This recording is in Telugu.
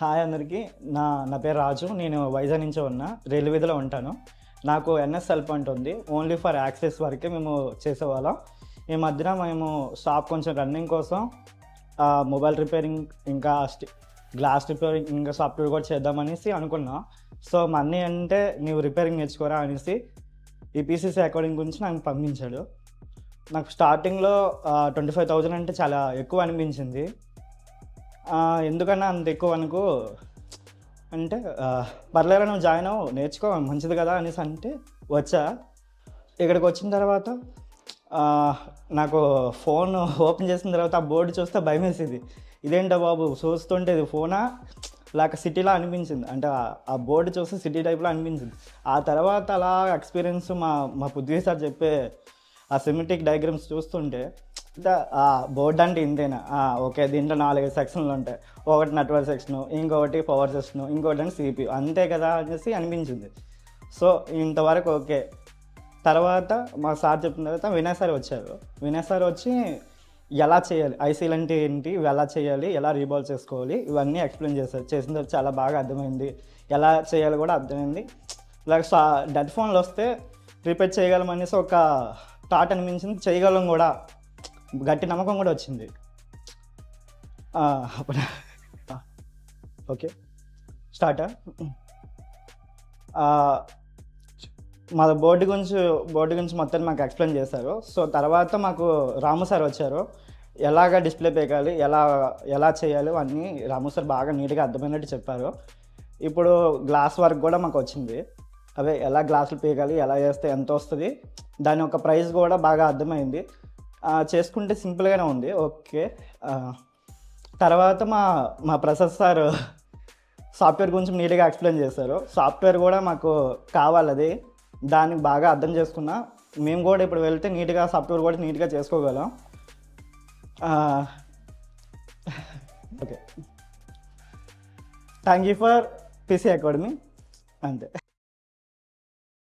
హాయ్ అందరికీ. నా నా పేరు రాజు. నేను వైజాగ్ నుంచి రైల్వే వీధిలో ఉంటాను. నాకు ఎన్ఎస్ఎల్ పాయింట్ ఉంది. ఓన్లీ ఫర్ యాక్సెస్ వరకే మేము చేసేవాళ్ళం. ఈ మధ్యన మేము షాప్ కొంచెం రన్నింగ్ కోసం మొబైల్ రిపేరింగ్, ఇంకా గ్లాస్ రిపేరింగ్, ఇంకా సాఫ్ట్వేర్ కూడా చేద్దామనేసి అనుకున్నాం. సో మా అన్నయ్య అంటే నీవు రిపేరింగ్ నేర్చుకోరా అనేసి ఈ పీసీసీ అకార్డింగ్ గురించి నాకు పంపించాడు. నాకు స్టార్టింగ్లో 25,000 అంటే చాలా ఎక్కువ అనిపించింది. ఎందుకన్నా అంత ఎక్కువ అనుకో అంటే పర్లేరా నువ్వు జాయిన్ అవ్వు, నేర్చుకో, మంచిది కదా అనేసి అంటే వచ్చా. ఇక్కడికి వచ్చిన తర్వాత నాకు ఫోన్ ఓపెన్ చేసిన తర్వాత ఆ బోర్డు చూస్తే భయం వేసేది. ఇదేంటో బాబు చూస్తుంటే ఇది ఫోనా లేక సిటీలా అనిపించింది. అంటే ఆ బోర్డు చూస్తే సిటీ టైప్లో అనిపించింది. ఆ తర్వాత అలా ఎక్స్పీరియన్స్ మా మా పృథ్వీ సార్ చెప్పే ఆ సిమెటిక్ డయాగ్రామ్స్ చూస్తుంటే ఆ బోర్డు అంటే ఇంతేనా, ఓకే దీంట్లో 4 సెక్షన్లు ఉంటాయి. ఒకటి నెట్వర్క్ సెక్షను, ఇంకొకటి పవర్ సెక్షను, ఇంకొకటి అంటే సిపియు, అంతే కదా అనేసి అనిపించింది. సో ఇంతవరకు ఓకే. తర్వాత మా సార్ చెప్పిన తర్వాత వినయ్ సార్ వచ్చారు. వినయ్ సార్ వచ్చి ఎలా చేయాలి, ఐసీలు అంటే ఏంటి, ఇవి ఎలా చేయాలి, ఎలా రీబాల్ చేసుకోవాలి, ఇవన్నీ ఎక్స్ప్లెయిన్ చేశారు. చేసిన తర్వాత చాలా బాగా అర్థమైంది. ఎలా చేయాలి కూడా అర్థమైంది. లైక్ డెడ్ ఫోన్లు వస్తే రిపేర్ చేయగలం అనేసి ఒక థాట్ అనిపించింది. చేయగలం కూడా, గట్టి నమ్మకం కూడా వచ్చింది. అప్పుడు ఓకే స్టార్టా. మా బోర్డు గురించి మొత్తం మాకు ఎక్స్ప్లెయిన్ చేశారు. సో తర్వాత మాకు రాము సార్ వచ్చారు. ఎలాగ డిస్ప్లే పేకాలి, ఎలా చేయాలి అన్నీ రాము సార్ బాగా నీట్గా అర్థమైనట్టు చెప్పారు. ఇప్పుడు గ్లాస్ వర్క్ కూడా మాకు వచ్చింది. అవే ఎలా గ్లాసులు పేకాలి, ఎలా చేస్తే ఎంత వస్తుంది, దాని ఒక ప్రైస్ కూడా బాగా అర్థమైంది. చేసుకుంటే సింపుల్గానే ఉంది. ఓకే. తర్వాత మా ప్రసాద్ సార్ సాఫ్ట్వేర్ గురించి నీట్గా ఎక్స్ప్లెయిన్ చేశారు. సాఫ్ట్వేర్ కూడా మాకు కావాలి, అది దాన్ని బాగా అర్థం చేసుకున్నా. మేము కూడా ఇప్పుడు వెళ్తే నీట్గా సాఫ్ట్వేర్ కూడా నీట్గా చేసుకోగలం. Okay, thank you for PC academy. అంతే.